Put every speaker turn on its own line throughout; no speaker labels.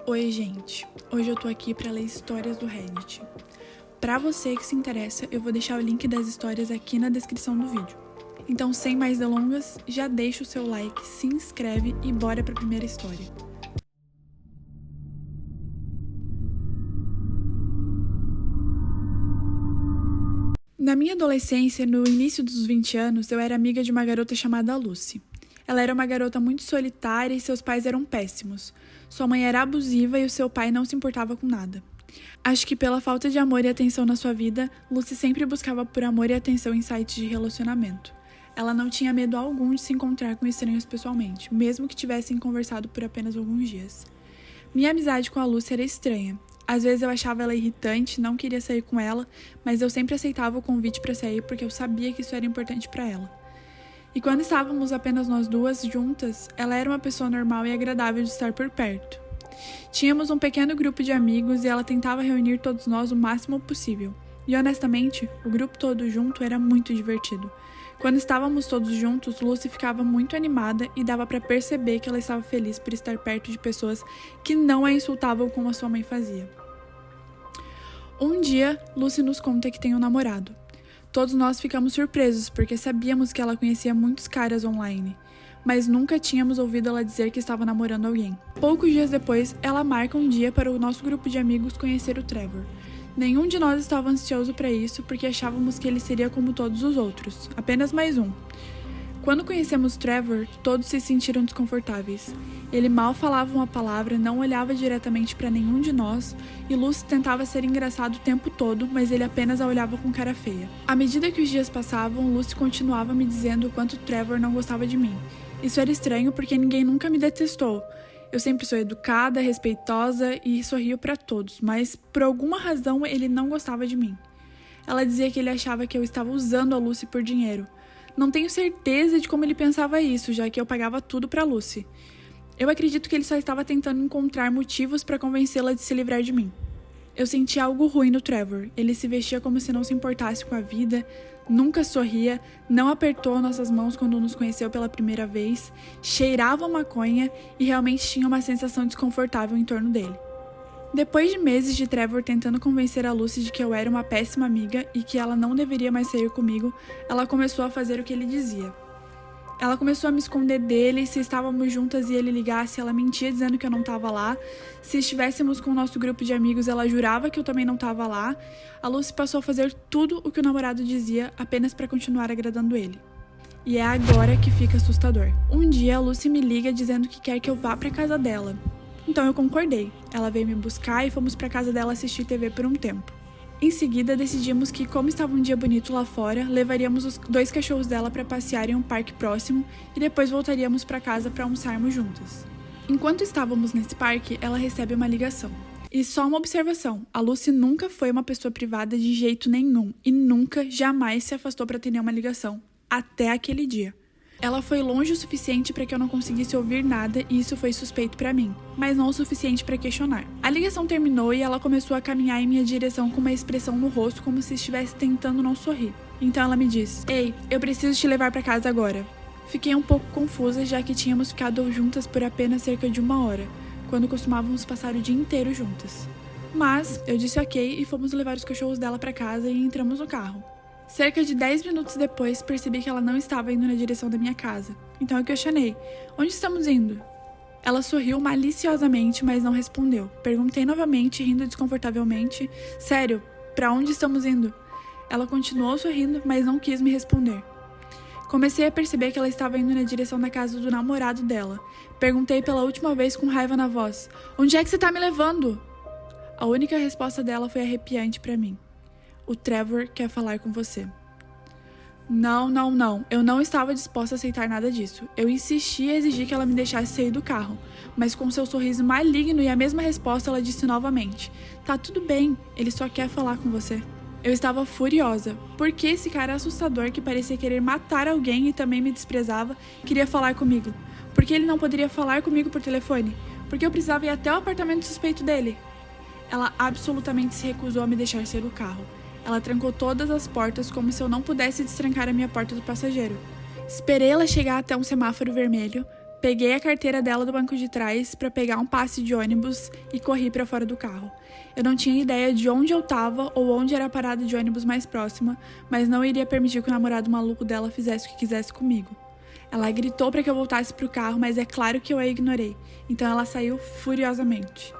Oi, gente! Hoje eu tô aqui pra ler histórias do Reddit. Pra você que se interessa, eu vou deixar o link das histórias aqui na descrição do vídeo. Então, sem mais delongas, já deixa o seu like, se inscreve e bora pra primeira história. Na minha adolescência, no início dos 20 anos, eu era amiga de uma garota chamada Lucy. Ela era uma garota muito solitária e seus pais eram péssimos. Sua mãe era abusiva e o seu pai não se importava com nada. Acho que pela falta de amor e atenção na sua vida, Lucy sempre buscava por amor e atenção em sites de relacionamento. Ela não tinha medo algum de se encontrar com estranhos pessoalmente, mesmo que tivessem conversado por apenas alguns dias. Minha amizade com a Lucy era estranha. Às vezes eu achava ela irritante, não queria sair com ela, mas eu sempre aceitava o convite para sair porque eu sabia que isso era importante para ela. E quando estávamos apenas nós duas juntas, ela era uma pessoa normal e agradável de estar por perto. Tínhamos um pequeno grupo de amigos e ela tentava reunir todos nós o máximo possível. E honestamente, o grupo todo junto era muito divertido. Quando estávamos todos juntos, Lucy ficava muito animada e dava para perceber que ela estava feliz por estar perto de pessoas que não a insultavam como a sua mãe fazia. Um dia, Lucy nos conta que tem um namorado. Todos nós ficamos surpresos porque sabíamos que ela conhecia muitos caras online, mas nunca tínhamos ouvido ela dizer que estava namorando alguém. Poucos dias depois, ela marca um dia para o nosso grupo de amigos conhecer o Trevor. Nenhum de nós estava ansioso para isso porque achávamos que ele seria como todos os outros, apenas mais um. Quando conhecemos Trevor, todos se sentiram desconfortáveis. Ele mal falava uma palavra, não olhava diretamente para nenhum de nós, e Lucy tentava ser engraçado o tempo todo, mas ele apenas a olhava com cara feia. À medida que os dias passavam, Lucy continuava me dizendo o quanto Trevor não gostava de mim. Isso era estranho porque ninguém nunca me detestou. Eu sempre sou educada, respeitosa e sorrio para todos, mas por alguma razão ele não gostava de mim. Ela dizia que ele achava que eu estava usando a Lucy por dinheiro. Não tenho certeza de como ele pensava isso, já que eu pagava tudo para Lucy. Eu acredito que ele só estava tentando encontrar motivos para convencê-la de se livrar de mim. Eu senti algo ruim no Trevor. Ele se vestia como se não se importasse com a vida, nunca sorria, não apertou nossas mãos quando nos conheceu pela primeira vez, cheirava maconha e realmente tinha uma sensação desconfortável em torno dele. Depois de meses de Trevor tentando convencer a Lucy de que eu era uma péssima amiga e que ela não deveria mais sair comigo, ela começou a fazer o que ele dizia. Ela começou a me esconder dele, se estávamos juntas e ele ligasse, ela mentia dizendo que eu não estava lá. Se estivéssemos com o nosso grupo de amigos, ela jurava que eu também não estava lá. A Lucy passou a fazer tudo o que o namorado dizia apenas para continuar agradando ele. E é agora que fica assustador. Um dia, a Lucy me liga dizendo que quer que eu vá para casa dela. Então eu concordei. Ela veio me buscar e fomos para casa dela assistir TV por um tempo. Em seguida, decidimos que, como estava um dia bonito lá fora, levaríamos os 2 cachorros dela para passear em um parque próximo e depois voltaríamos para casa para almoçarmos juntas. Enquanto estávamos nesse parque, ela recebe uma ligação. E só uma observação, a Lucy nunca foi uma pessoa privada de jeito nenhum e nunca, jamais se afastou para atender uma ligação, até aquele dia. Ela foi longe o suficiente para que eu não conseguisse ouvir nada e isso foi suspeito para mim, mas não o suficiente para questionar. A ligação terminou e ela começou a caminhar em minha direção com uma expressão no rosto como se estivesse tentando não sorrir. Então ela me disse: "Ei, eu preciso te levar para casa agora." Fiquei um pouco confusa já que tínhamos ficado juntas por apenas cerca de 1 hora, quando costumávamos passar o dia inteiro juntas. Mas eu disse ok e fomos levar os cachorros dela para casa e entramos no carro. Cerca de 10 minutos depois, percebi que ela não estava indo na direção da minha casa. Então eu questionei: "Onde estamos indo?" Ela sorriu maliciosamente, mas não respondeu. Perguntei novamente, rindo desconfortavelmente: "Sério, para onde estamos indo?" Ela continuou sorrindo, mas não quis me responder. Comecei a perceber que ela estava indo na direção da casa do namorado dela. Perguntei pela última vez com raiva na voz: "Onde é que você está me levando?" A única resposta dela foi arrepiante para mim: "O Trevor quer falar com você." Não. Eu não estava disposta a aceitar nada disso. Eu insisti e exigi que ela me deixasse sair do carro, mas com seu sorriso maligno e a mesma resposta ela disse novamente: "Tá tudo bem, ele só quer falar com você." Eu estava furiosa. Por que esse cara assustador que parecia querer matar alguém e também me desprezava queria falar comigo? Por que ele não poderia falar comigo por telefone? Por que eu precisava ir até o apartamento suspeito dele? Ela absolutamente se recusou a me deixar sair do carro. Ela trancou todas as portas como se eu não pudesse destrancar a minha porta do passageiro. Esperei ela chegar até um semáforo vermelho, Peguei a carteira dela do banco de trás para pegar um passe de ônibus e corri para fora do carro. Eu não tinha ideia de onde eu estava ou onde era a parada de ônibus mais próxima, mas não iria permitir que o namorado maluco dela fizesse o que quisesse comigo. Ela gritou para que eu voltasse para o carro, mas é claro que eu a ignorei, então ela saiu furiosamente.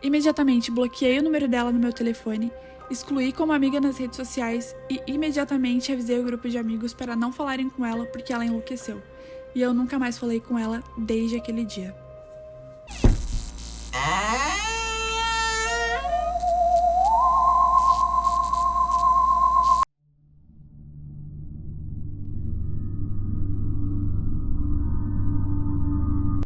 Imediatamente bloqueei o número dela no meu telefone, excluí como amiga nas redes sociais e imediatamente avisei o grupo de amigos para não falarem com ela porque ela enlouqueceu. E eu nunca mais falei com ela desde aquele dia.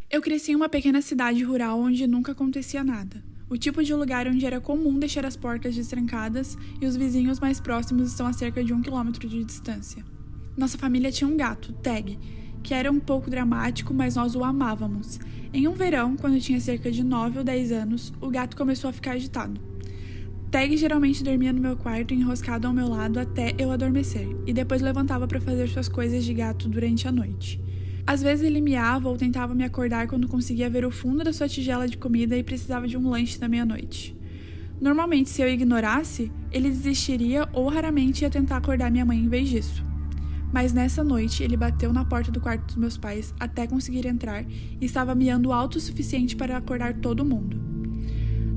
Eu cresci em uma pequena cidade rural onde nunca acontecia nada. O tipo de lugar onde era comum deixar as portas destrancadas e os vizinhos mais próximos estão a cerca de 1 quilômetro de distância. Nossa família tinha um gato, Tag, que era um pouco dramático, mas nós o amávamos. Em um verão, quando eu tinha cerca de 9 ou 10 anos, o gato começou a ficar agitado. Tag geralmente dormia no meu quarto, enroscado ao meu lado até eu adormecer, e depois levantava para fazer suas coisas de gato durante a noite. Às vezes ele miava ou tentava me acordar quando conseguia ver o fundo da sua tigela de comida e precisava de um lanche da meia-noite. Normalmente, se eu ignorasse, ele desistiria ou raramente ia tentar acordar minha mãe em vez disso. Mas nessa noite, ele bateu na porta do quarto dos meus pais até conseguir entrar e estava miando alto o suficiente para acordar todo mundo.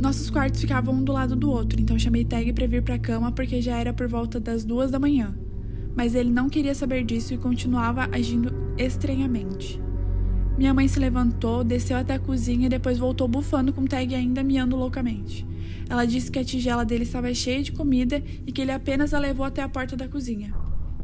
Nossos quartos ficavam um do lado do outro, então chamei Tag para vir para a cama porque já era por volta das 2 da manhã. Mas ele não queria saber disso e continuava agindo estranhamente. Minha mãe se levantou, desceu até a cozinha e depois voltou bufando com Tag ainda miando loucamente. Ela disse que a tigela dele estava cheia de comida e que ele apenas a levou até a porta da cozinha.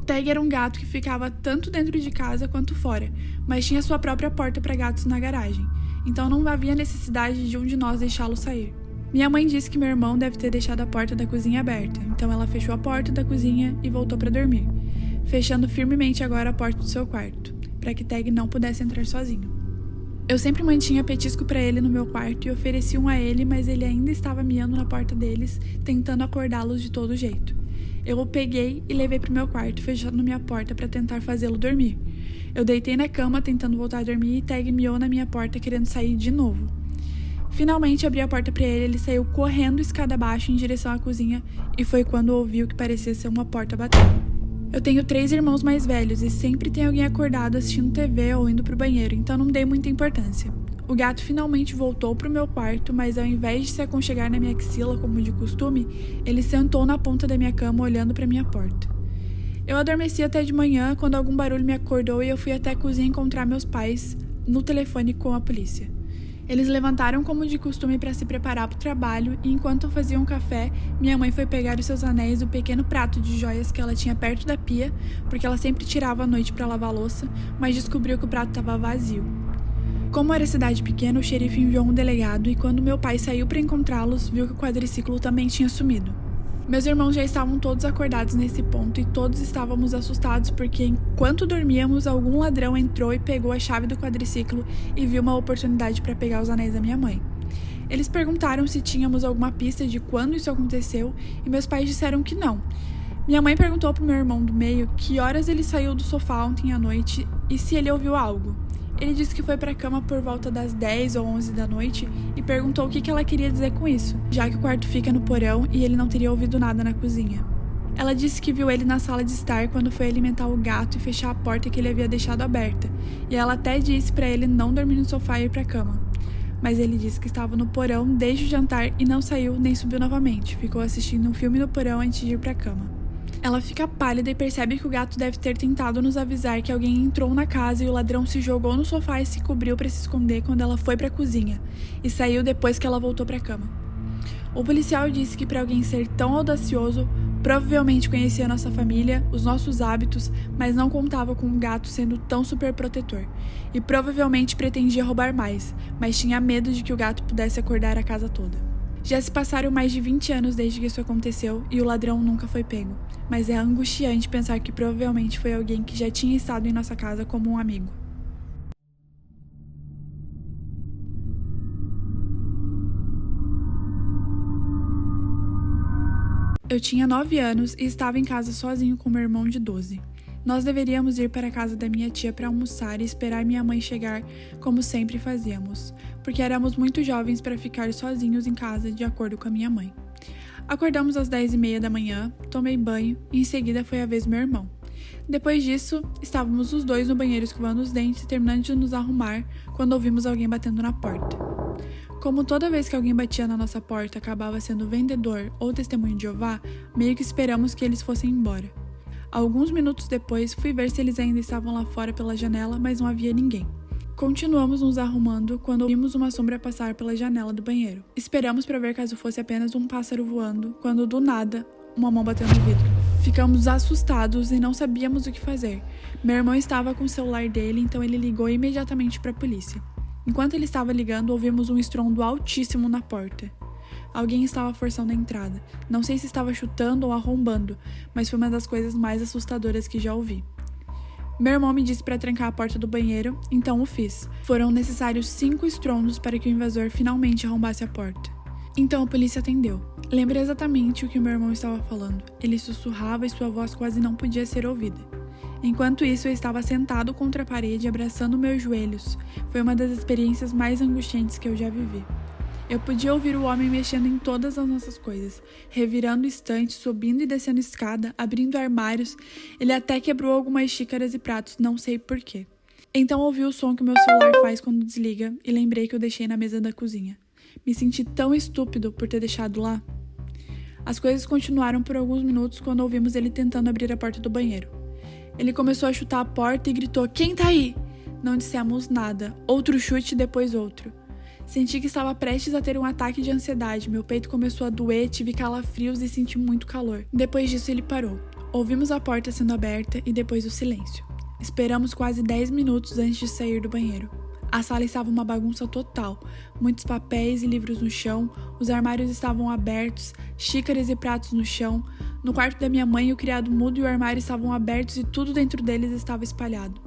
Tag era um gato que ficava tanto dentro de casa quanto fora, mas tinha sua própria porta para gatos na garagem, então não havia necessidade de um de nós deixá-lo sair. Minha mãe disse que meu irmão deve ter deixado a porta da cozinha aberta, então ela fechou a porta da cozinha e voltou para dormir, fechando firmemente agora a porta do seu quarto, para que Tag não pudesse entrar sozinho. Eu sempre mantinha petisco para ele no meu quarto e ofereci um a ele, mas ele ainda estava miando na porta deles, tentando acordá-los de todo jeito. Eu o peguei e levei pro meu quarto, fechando minha porta para tentar fazê-lo dormir. Eu deitei na cama, tentando voltar a dormir, e Tag miou na minha porta, querendo sair de novo. Finalmente abri a porta para ele saiu correndo escada abaixo em direção à cozinha, e foi quando ouvi o que parecia ser uma porta batendo. Eu tenho 3 irmãos mais velhos, e sempre tem alguém acordado assistindo TV ou indo pro banheiro, então não dei muita importância. O gato finalmente voltou pro meu quarto, mas ao invés de se aconchegar na minha axila como de costume, ele sentou na ponta da minha cama olhando para minha porta. Eu adormeci até de manhã quando algum barulho me acordou e eu fui até a cozinha encontrar meus pais no telefone com a polícia. Eles levantaram como de costume para se preparar para o trabalho e enquanto faziam um café, minha mãe foi pegar os seus anéis do pequeno prato de joias que ela tinha perto da pia, porque ela sempre tirava à noite para lavar a louça, mas descobriu que o prato estava vazio. Como era cidade pequena, o xerife enviou um delegado e quando meu pai saiu para encontrá-los, viu que o quadriciclo também tinha sumido. Meus irmãos já estavam todos acordados nesse ponto e todos estávamos assustados porque enquanto dormíamos, algum ladrão entrou e pegou a chave do quadriciclo e viu uma oportunidade para pegar os anéis da minha mãe. Eles perguntaram se tínhamos alguma pista de quando isso aconteceu e meus pais disseram que não. Minha mãe perguntou pro meu irmão do meio que horas ele saiu do sofá ontem à noite e se ele ouviu algo. Ele disse que foi para a cama por volta das 10 ou 11 da noite e perguntou o que ela queria dizer com isso, já que o quarto fica no porão e ele não teria ouvido nada na cozinha. Ela disse que viu ele na sala de estar quando foi alimentar o gato e fechar a porta que ele havia deixado aberta, e ela até disse para ele não dormir no sofá e ir para a cama. Mas ele disse que estava no porão desde o jantar e não saiu nem subiu novamente, ficou assistindo um filme no porão antes de ir para a cama. Ela fica pálida e percebe que o gato deve ter tentado nos avisar que alguém entrou na casa e o ladrão se jogou no sofá e se cobriu para se esconder quando ela foi para a cozinha e saiu depois que ela voltou para a cama. O policial disse que para alguém ser tão audacioso, provavelmente conhecia nossa família, os nossos hábitos, mas não contava com um gato sendo tão superprotetor e provavelmente pretendia roubar mais, mas tinha medo de que o gato pudesse acordar a casa toda. Já se passaram mais de 20 anos desde que isso aconteceu e o ladrão nunca foi pego, mas é angustiante pensar que provavelmente foi alguém que já tinha estado em nossa casa como um amigo. Eu tinha 9 anos e estava em casa sozinho com meu irmão de 12. Nós deveríamos ir para a casa da minha tia para almoçar e esperar minha mãe chegar, como sempre fazíamos, porque éramos muito jovens para ficar sozinhos em casa, de acordo com a minha mãe. Acordamos às 10h30 da manhã, tomei banho e em seguida foi a vez do meu irmão. Depois disso, estávamos os dois no banheiro escovando os dentes e terminando de nos arrumar quando ouvimos alguém batendo na porta. Como toda vez que alguém batia na nossa porta acabava sendo vendedor ou testemunho de Jeová, meio que esperamos que eles fossem embora. Alguns minutos depois, fui ver se eles ainda estavam lá fora pela janela, mas não havia ninguém. Continuamos nos arrumando quando vimos uma sombra passar pela janela do banheiro. Esperamos para ver caso fosse apenas um pássaro voando, quando do nada, uma mão bateu no vidro. Ficamos assustados e não sabíamos o que fazer. Meu irmão estava com o celular dele, então ele ligou imediatamente para a polícia. Enquanto ele estava ligando, ouvimos um estrondo altíssimo na porta. Alguém estava forçando a entrada. Não sei se estava chutando ou arrombando, mas foi uma das coisas mais assustadoras que já ouvi. Meu irmão me disse para trancar a porta do banheiro, então o fiz. Foram necessários 5 estrondos para que o invasor finalmente arrombasse a porta. Então a polícia atendeu. Lembro exatamente o que meu irmão estava falando. Ele sussurrava e sua voz quase não podia ser ouvida. Enquanto isso, eu estava sentado contra a parede, abraçando meus joelhos. Foi uma das experiências mais angustiantes que eu já vivi. Eu podia ouvir o homem mexendo em todas as nossas coisas, revirando estantes, subindo e descendo escada, abrindo armários. Ele até quebrou algumas xícaras e pratos, não sei porquê. Então ouvi o som que o meu celular faz quando desliga e lembrei que eu deixei na mesa da cozinha. Me senti tão estúpido por ter deixado lá. As coisas continuaram por alguns minutos quando ouvimos ele tentando abrir a porta do banheiro. Ele começou a chutar a porta e gritou: "Quem tá aí?" Não dissemos nada. Outro chute, depois outro. Senti que estava prestes a ter um ataque de ansiedade. Meu peito começou a doer, tive calafrios e senti muito calor. Depois disso, ele parou. Ouvimos a porta sendo aberta e depois o silêncio. Esperamos quase 10 minutos antes de sair do banheiro. A sala estava uma bagunça total. Muitos papéis e livros no chão, os armários estavam abertos, xícaras e pratos no chão. No quarto da minha mãe, o criado mudo e o armário estavam abertos e tudo dentro deles estava espalhado.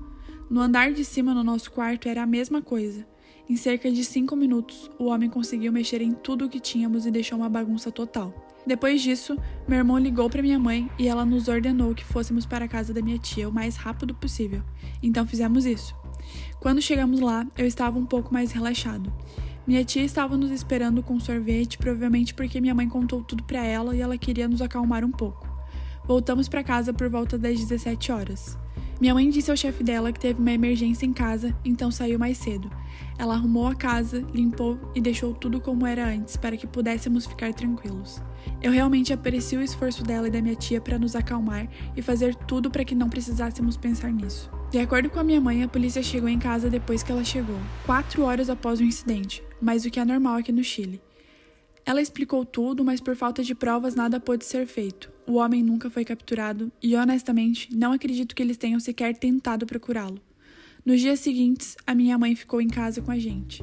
No andar de cima, no nosso quarto, era a mesma coisa. Em cerca de 5 minutos, o homem conseguiu mexer em tudo o que tínhamos e deixou uma bagunça total. Depois disso, meu irmão ligou para minha mãe e ela nos ordenou que fôssemos para a casa da minha tia o mais rápido possível. Então fizemos isso. Quando chegamos lá, eu estava um pouco mais relaxado. Minha tia estava nos esperando com sorvete, provavelmente porque minha mãe contou tudo para ela e ela queria nos acalmar um pouco. Voltamos para casa por volta das 17 horas. Minha mãe disse ao chefe dela que teve uma emergência em casa, então saiu mais cedo. Ela arrumou a casa, limpou e deixou tudo como era antes para que pudéssemos ficar tranquilos. Eu realmente aprecio o esforço dela e da minha tia para nos acalmar e fazer tudo para que não precisássemos pensar nisso. De acordo com a minha mãe, a polícia chegou em casa depois que ela chegou, 4 horas após o incidente, mas o que é normal aqui no Chile. Ela explicou tudo, mas por falta de provas nada pôde ser feito. O homem nunca foi capturado e, honestamente, não acredito que eles tenham sequer tentado procurá-lo. Nos dias seguintes, a minha mãe ficou em casa com a gente.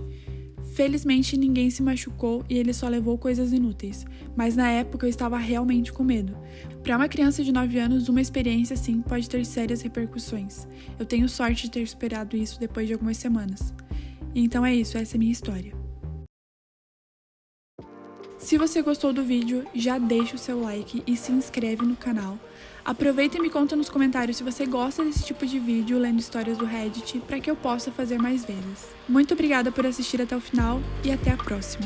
Felizmente, ninguém se machucou e ele só levou coisas inúteis, mas na época eu estava realmente com medo. Para uma criança de 9 anos, uma experiência assim pode ter sérias repercussões. Eu tenho sorte de ter superado isso depois de algumas semanas. Então é isso, essa é a minha história. Se você gostou do vídeo, já deixa o seu like e se inscreve no canal. Aproveita e me conta nos comentários se você gosta desse tipo de vídeo lendo histórias do Reddit para que eu possa fazer mais vezes. Muito obrigada por assistir até o final e até a próxima!